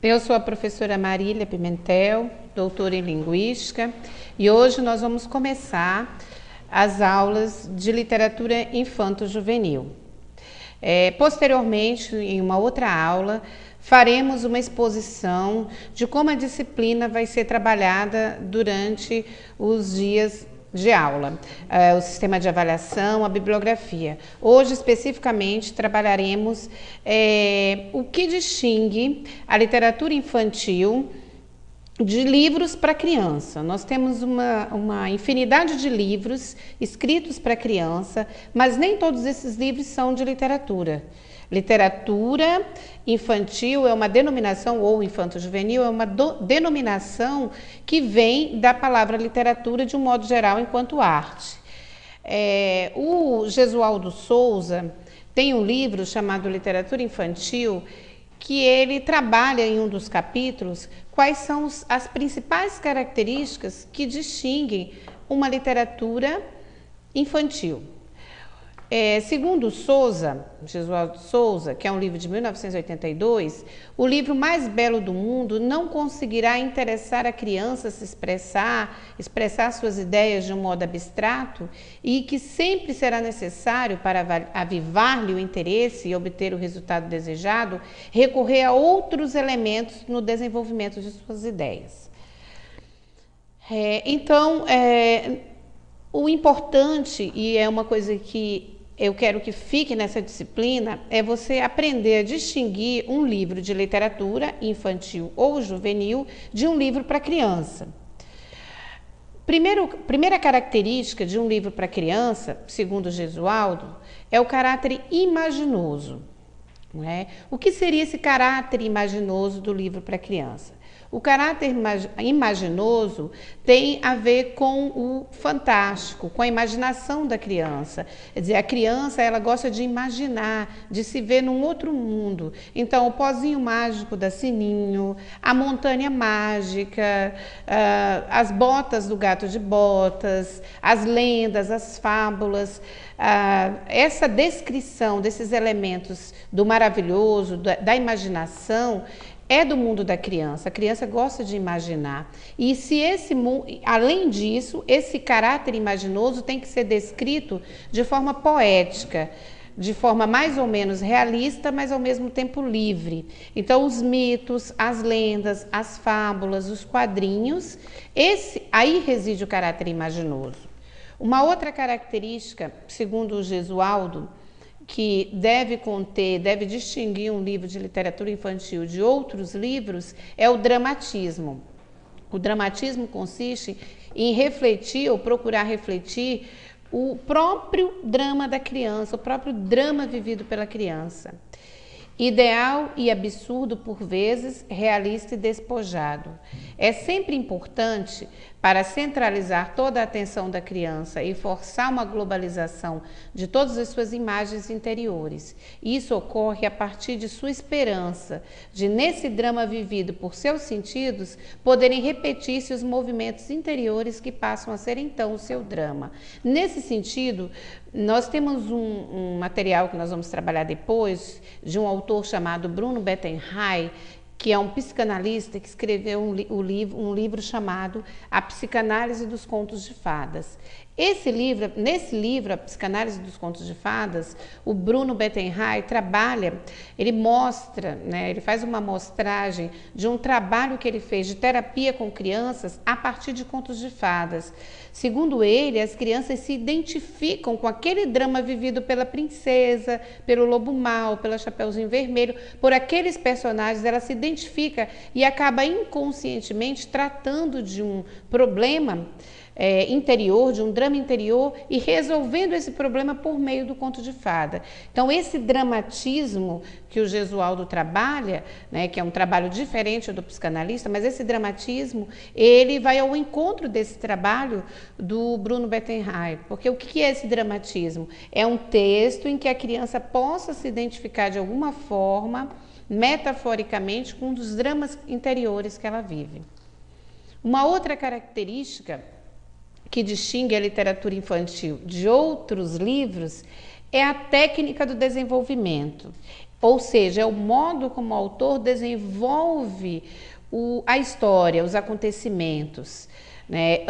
Eu sou a professora Marília Pimentel, doutora em Linguística, e hoje nós vamos começar as aulas de literatura infanto-juvenil. Posteriormente, em uma outra aula, faremos uma exposição de como a disciplina vai ser trabalhada durante os dias de aula, o sistema de avaliação, a bibliografia. Hoje, especificamente, trabalharemos o que distingue a literatura infantil de livros para criança. Nós temos uma infinidade de livros escritos para criança, mas nem todos esses livros são de literatura. Literatura infantil é uma denominação, ou infanto-juvenil, é uma denominação que vem da palavra literatura de um modo geral enquanto arte. O Jesualdo Souza tem um livro chamado Literatura Infantil, que ele trabalha em um dos capítulos quais são as principais características que distinguem uma literatura infantil. Segundo Jesualdo Souza, que é um livro de 1982, o livro mais belo do mundo não conseguirá interessar a criança a se expressar suas ideias de um modo abstrato e que sempre será necessário para avivar-lhe o interesse e obter o resultado desejado, recorrer a outros elementos no desenvolvimento de suas ideias. O importante, e é uma coisa que eu quero que fique nessa disciplina, é você aprender a distinguir um livro de literatura infantil ou juvenil de um livro para criança. Primeira característica de um livro para criança, segundo Jesualdo, é o caráter imaginoso. Não é? O que seria esse caráter imaginoso do livro para criança? O caráter imaginoso tem a ver com o fantástico, com a imaginação da criança. Quer dizer, a criança ela gosta de imaginar, de se ver num outro mundo. Então, o pozinho mágico da Sininho, a montanha mágica, as botas do gato de botas, as lendas, as fábulas. Essa descrição desses elementos do maravilhoso, da imaginação, é do mundo da criança. A criança gosta de imaginar. E se além disso, esse caráter imaginoso tem que ser descrito de forma poética, de forma mais ou menos realista, mas ao mesmo tempo livre. Então, os mitos, as lendas, as fábulas, os quadrinhos, aí reside o caráter imaginoso. Uma outra característica, segundo o Jesualdo, que deve distinguir um livro de literatura infantil de outros livros, é o dramatismo. O dramatismo consiste em refletir ou procurar refletir o próprio drama da criança, o próprio drama vivido pela criança. Ideal e absurdo por vezes, realista e despojado. É sempre importante, para centralizar toda a atenção da criança e forçar uma globalização de todas as suas imagens interiores. Isso ocorre a partir de sua esperança, de nesse drama vivido por seus sentidos, poderem repetir-se os movimentos interiores que passam a ser então o seu drama. Nesse sentido, nós temos um material que nós vamos trabalhar depois, de um autor chamado Bruno Bettenheim, que é um psicanalista que escreveu um livro chamado A Psicanálise dos Contos de Fadas. Nesse livro, A Psicanálise dos Contos de Fadas, o Bruno Bettenheim ele mostra, ele faz uma amostragem de um trabalho que ele fez de terapia com crianças a partir de contos de fadas. Segundo ele, as crianças se identificam com aquele drama vivido pela princesa, pelo lobo mau, pela Chapeuzinho Vermelho, por aqueles personagens, ela se identifica e acaba inconscientemente tratando de um problema interior, de um drama interior e resolvendo esse problema por meio do conto de fada. Então, esse dramatismo que o Jesualdo trabalha, que é um trabalho diferente do psicanalista, mas esse dramatismo, ele vai ao encontro desse trabalho do Bruno Bettenheim. Porque o que é esse dramatismo? É um texto em que a criança possa se identificar de alguma forma, metaforicamente, com um dos dramas interiores que ela vive. Uma outra característica que distingue a literatura infantil de outros livros é a técnica do desenvolvimento. Ou seja, é o modo como o autor desenvolve a história, os acontecimentos, né?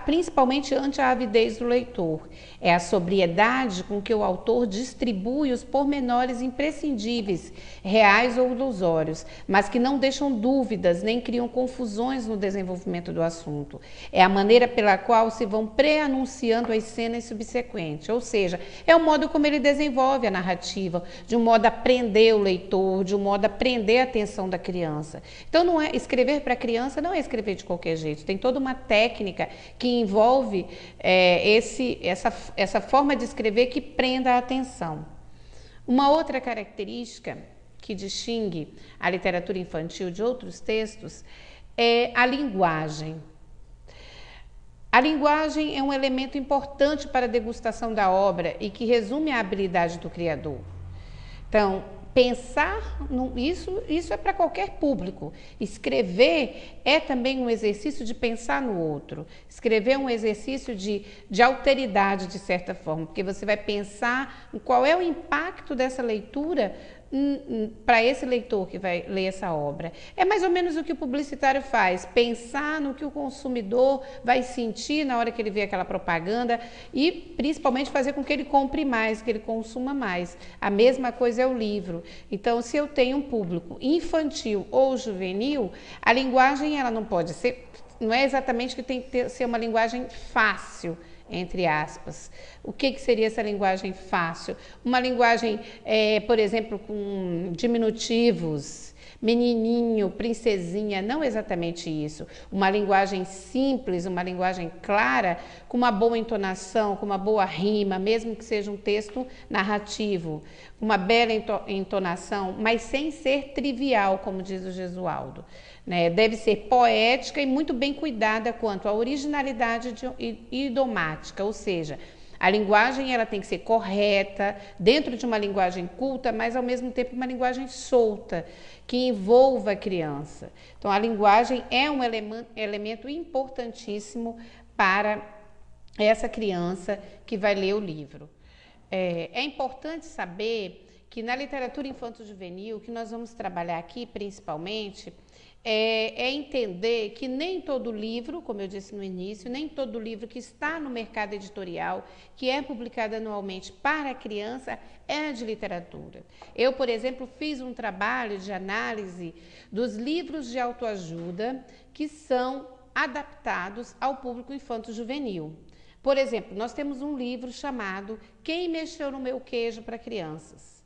Principalmente ante a avidez do leitor. É a sobriedade com que o autor distribui os pormenores imprescindíveis, reais ou ilusórios, mas que não deixam dúvidas nem criam confusões no desenvolvimento do assunto. É a maneira pela qual se vão pré-anunciando as cenas subsequentes, ou seja, é o modo como ele desenvolve a narrativa, de um modo a prender o leitor, de um modo a prender a atenção da criança. Então, não é escrever para criança, não é escrever de qualquer jeito, tem toda uma técnica que envolve essa forma de escrever que prenda a atenção. Uma outra característica que distingue a literatura infantil de outros textos é a linguagem. A linguagem é um elemento importante para a degustação da obra e que resume a habilidade do criador. Então, pensar, isso é para qualquer público. Escrever é também um exercício de pensar no outro. Escrever é um exercício de alteridade, de certa forma, porque você vai pensar em qual é o impacto dessa leitura para esse leitor que vai ler essa obra. É mais ou menos o que o publicitário faz, pensar no que o consumidor vai sentir na hora que ele vê aquela propaganda e principalmente fazer com que ele compre mais, que ele consuma mais. A mesma coisa é o livro. Então, se eu tenho um público infantil ou juvenil, a linguagem ela não pode ser, não é exatamente que tem que ser uma linguagem fácil, entre aspas. O que seria essa linguagem fácil? Uma linguagem, por exemplo, com diminutivos, menininho, princesinha, não exatamente isso. Uma linguagem simples, uma linguagem clara, com uma boa entonação, com uma boa rima, mesmo que seja um texto narrativo, uma bela entonação, mas sem ser trivial, como diz o Gesualdo. Né? Deve ser poética e muito bem cuidada quanto à originalidade e idiomática, ou seja, a linguagem ela tem que ser correta, dentro de uma linguagem culta, mas ao mesmo tempo uma linguagem solta, que envolva a criança. Então, a linguagem é um elemento importantíssimo para essa criança que vai ler o livro. É importante saber que na literatura infanto-juvenil, que nós vamos trabalhar aqui principalmente, é entender que nem todo livro, como eu disse no início, nem todo livro que está no mercado editorial, que é publicado anualmente para a criança, é de literatura. Eu, por exemplo, fiz um trabalho de análise dos livros de autoajuda que são adaptados ao público infanto-juvenil. Por exemplo, nós temos um livro chamado Quem Mexeu no Meu Queijo para Crianças.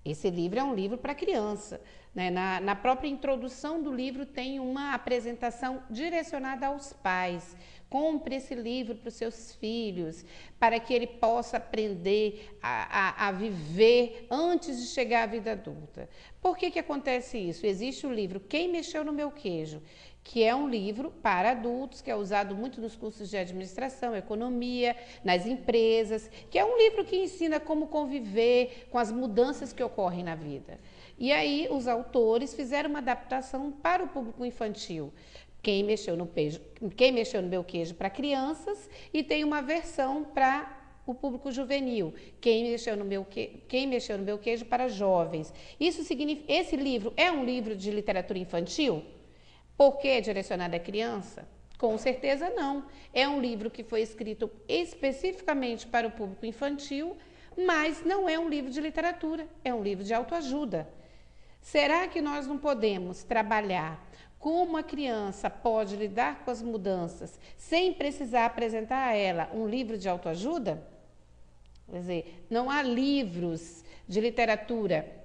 Esse livro é um livro para criança. Né? Na própria introdução do livro tem uma apresentação direcionada aos pais. Compre esse livro para os seus filhos, para que ele possa aprender a viver antes de chegar à vida adulta. Por que acontece isso? Existe o livro Quem Mexeu no Meu Queijo, que é um livro para adultos, que é usado muito nos cursos de administração, economia, nas empresas, que é um livro que ensina como conviver com as mudanças que ocorrem na vida. E aí os autores fizeram uma adaptação para o público infantil. Quem mexeu no meu queijo para crianças, e tem uma versão para o público juvenil, Quem mexeu no meu queijo para jovens. Isso significa, esse livro é um livro de literatura infantil? Por que é direcionado à criança? Com certeza não. É um livro que foi escrito especificamente para o público infantil, mas não é um livro de literatura, é um livro de autoajuda. Será que nós não podemos trabalhar como a criança pode lidar com as mudanças sem precisar apresentar a ela um livro de autoajuda? Quer dizer, não há livros de literatura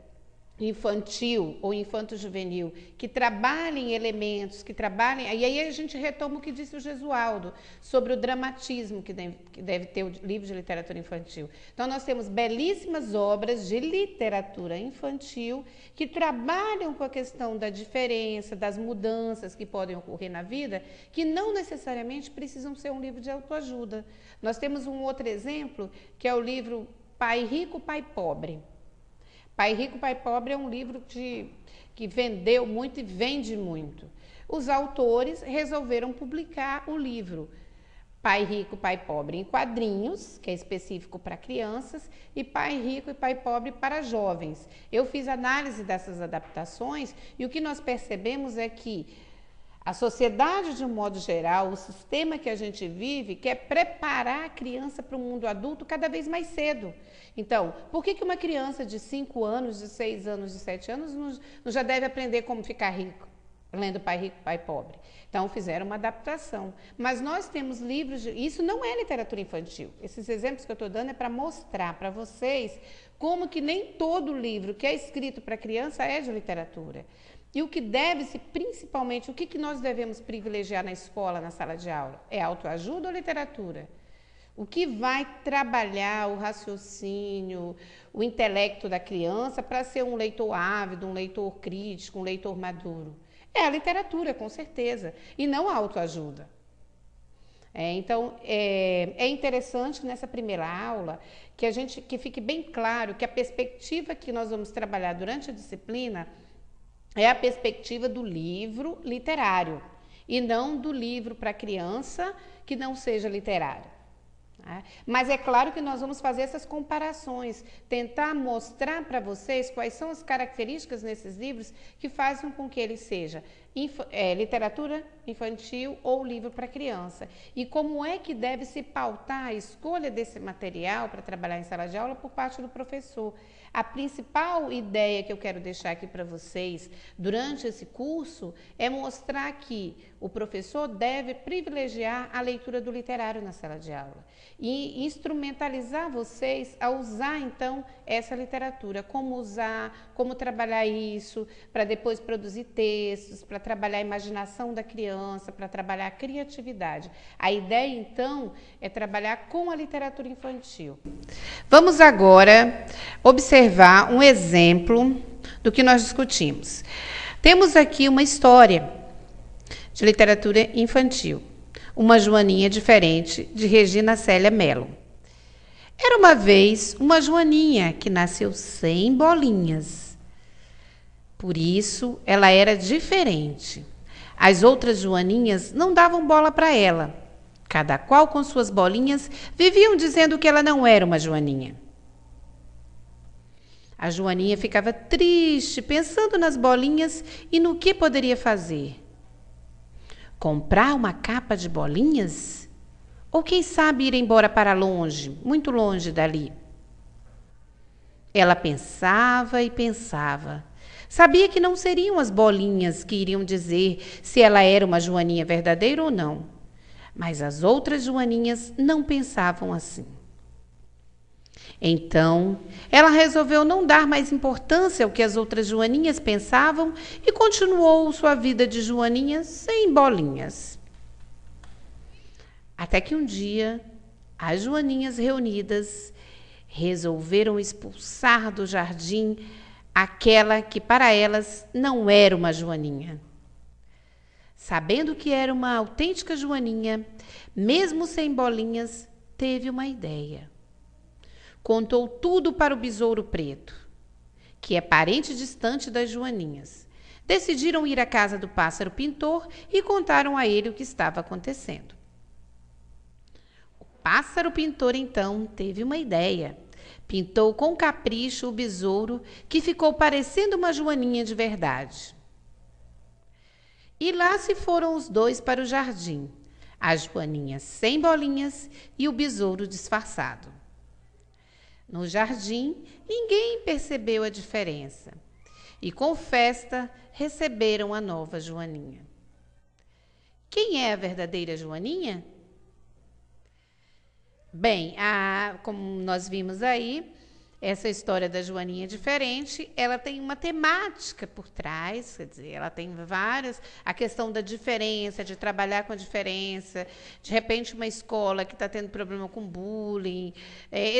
infantil ou infanto-juvenil que trabalhem elementos, e aí a gente retoma o que disse o Gesualdo sobre o dramatismo que deve ter o livro de literatura infantil. Então nós temos belíssimas obras de literatura infantil que trabalham com a questão da diferença, das mudanças que podem ocorrer na vida, que não necessariamente precisam ser um livro de autoajuda. Nós temos um outro exemplo, que é o livro Pai Rico, Pai Pobre. Pai Rico, Pai Pobre é um livro que vendeu muito e vende muito. Os autores resolveram publicar o livro Pai Rico, Pai Pobre em quadrinhos, que é específico para crianças, e Pai Rico e Pai Pobre para jovens. Eu fiz análise dessas adaptações e o que nós percebemos é que a sociedade, de um modo geral, o sistema que a gente vive, quer preparar a criança para o mundo adulto cada vez mais cedo. Então, por que uma criança de 5 anos, de 6 anos, de 7 anos não já deve aprender como ficar rico? Lendo Pai Rico, Pai Pobre. Então, fizeram uma adaptação. Mas nós temos livros... Isso não é literatura infantil. Esses exemplos que eu estou dando é para mostrar para vocês como que nem todo livro que é escrito para criança é de literatura. E o que deve-se, principalmente, o que nós devemos privilegiar na escola, na sala de aula? É autoajuda ou literatura? O que vai trabalhar o raciocínio, o intelecto da criança para ser um leitor ávido, um leitor crítico, um leitor maduro? É a literatura, com certeza, e não a autoajuda. Então, é interessante nessa primeira aula que fique bem claro que a perspectiva que nós vamos trabalhar durante a disciplina é a perspectiva do livro literário e não do livro para criança que não seja literário. Mas é claro que nós vamos fazer essas comparações, tentar mostrar para vocês quais são as características nesses livros que fazem com que ele seja literatura infantil ou livro para criança. E como é que deve se pautar a escolha desse material para trabalhar em sala de aula por parte do professor. A principal ideia que eu quero deixar aqui para vocês durante esse curso é mostrar que o professor deve privilegiar a leitura do literário na sala de aula e instrumentalizar vocês a usar, então, essa literatura, como usar, como trabalhar isso, para depois produzir textos, para trabalhar a imaginação da criança, para trabalhar a criatividade. A ideia, então, é trabalhar com a literatura infantil. Vamos agora observar um exemplo do que nós discutimos. Temos aqui uma história de literatura infantil, Uma Joaninha Diferente, de Regina Célia Mello. Era uma vez uma Joaninha que nasceu sem bolinhas. Por isso, ela era diferente. As outras Joaninhas não davam bola para ela. Cada qual com suas bolinhas viviam dizendo que ela não era uma Joaninha. A Joaninha ficava triste, pensando nas bolinhas e no que poderia fazer. Comprar uma capa de bolinhas? Ou quem sabe ir embora para longe, muito longe dali? Ela pensava e pensava. Sabia que não seriam as bolinhas que iriam dizer se ela era uma Joaninha verdadeira ou não. Mas as outras Joaninhas não pensavam assim. Então, ela resolveu não dar mais importância ao que as outras Joaninhas pensavam e continuou sua vida de Joaninha sem bolinhas. Até que um dia, as Joaninhas reunidas resolveram expulsar do jardim aquela que para elas não era uma Joaninha. Sabendo que era uma autêntica Joaninha, mesmo sem bolinhas, teve uma ideia. Contou tudo para o Besouro Preto, que é parente distante das Joaninhas. Decidiram ir à casa do Pássaro Pintor e contaram a ele o que estava acontecendo. O Pássaro Pintor, então, teve uma ideia. Pintou com capricho o besouro, que ficou parecendo uma Joaninha de verdade. E lá se foram os dois para o jardim, a Joaninha sem bolinhas e o besouro disfarçado. No jardim, ninguém percebeu a diferença. E com festa, receberam a nova Joaninha. Quem é a verdadeira Joaninha? Bem, como nós vimos aí, essa história da Joaninha Diferente, ela tem uma temática por trás, quer dizer, ela tem várias, a questão da diferença, de trabalhar com a diferença, de repente uma escola que está tendo problema com bullying,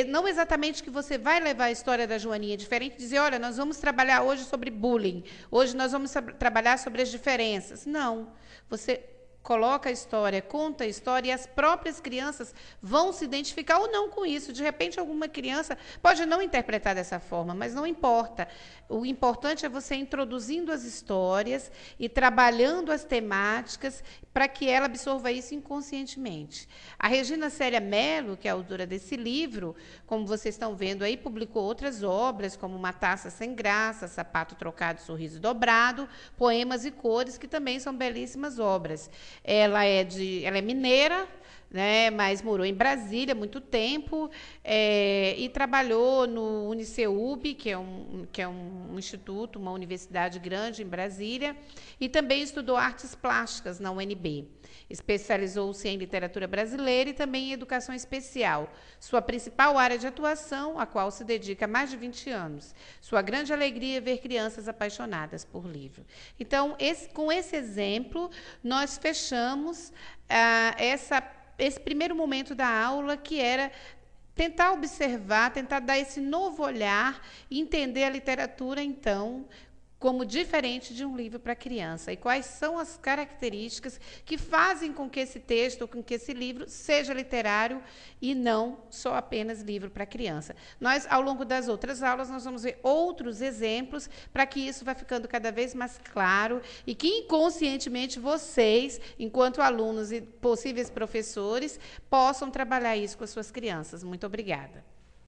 não exatamente que você vai levar a história da Joaninha Diferente e dizer, olha, nós vamos trabalhar hoje sobre bullying, hoje nós vamos trabalhar sobre as diferenças. Não, você coloca a história, conta a história, e as próprias crianças vão se identificar ou não com isso. De repente, alguma criança pode não interpretar dessa forma, mas não importa. O importante é você introduzindo as histórias e trabalhando as temáticas para que ela absorva isso inconscientemente. A Regina Célia Mello, que é a autora desse livro, como vocês estão vendo aí, publicou outras obras, como Uma Taça Sem Graça, Sapato Trocado, Sorriso Dobrado, Poemas e Cores, que também são belíssimas obras. Ela é mineira, né, mas morou em Brasília há muito tempo, e trabalhou no Uniceub, que é um instituto, uma universidade grande em Brasília, e também estudou artes plásticas na UNB. Especializou-se em literatura brasileira e também em educação especial. Sua principal área de atuação, a qual se dedica há mais de 20 anos. Sua grande alegria é ver crianças apaixonadas por livro. Então, com esse exemplo, nós fechamos esse primeiro momento da aula, que era tentar observar, tentar dar esse novo olhar e entender a literatura, então, como diferente de um livro para criança. E quais são as características que fazem com que esse texto, ou com que esse livro, seja literário e não só apenas livro para criança. Nós, ao longo das outras aulas, nós vamos ver outros exemplos para que isso vá ficando cada vez mais claro e que, inconscientemente, vocês, enquanto alunos e possíveis professores, possam trabalhar isso com as suas crianças. Muito obrigada.